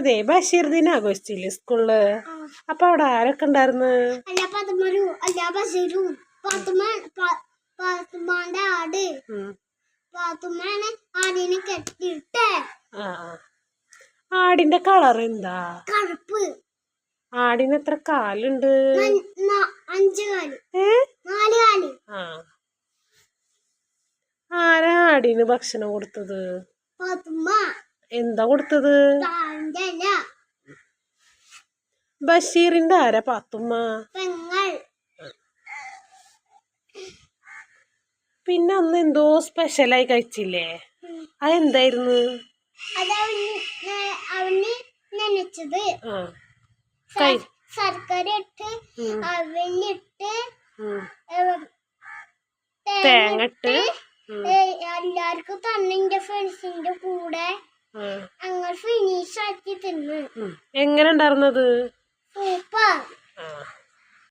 അതെ ബഷീർ ദിനം ആഘോഷിച്ചില്ലേ സ്കൂളില്? അപ്പൊ അവിടെ ആരൊക്കെ ഉണ്ടായിരുന്നു? ആടിന്റെ കളർ എന്താ? കറുപ്പ്. ആടിന് എത്ര കാലുണ്ട്? 5 കാല്. 4 കാല്. ആരാ ആടിന് ഭക്ഷണം കൊടുത്തത്? എന്താ കൊടുത്തത്? ബഷീറിന്റെ ആരാ പാത്തുമ്മ? പിന്നെ അന്ന് എന്തോ സ്പെഷ്യലായി കഴിച്ചില്ലേ? അതെന്തായിരുന്നു? നനച്ചത് ശർക്കര ഇട്ട് അവലിട്ട് തേങ്ങ ഇട്ട് എല്ലാവർക്കും തന്നെ ഫ്രണ്ട്സിന്റെ കൂടെ അങ്ങനെ ഫിനിഷ് ആക്കി തിന്നു. എങ്ങനെ ഉണ്ടായിരുന്നത്? സൂപ്പർ.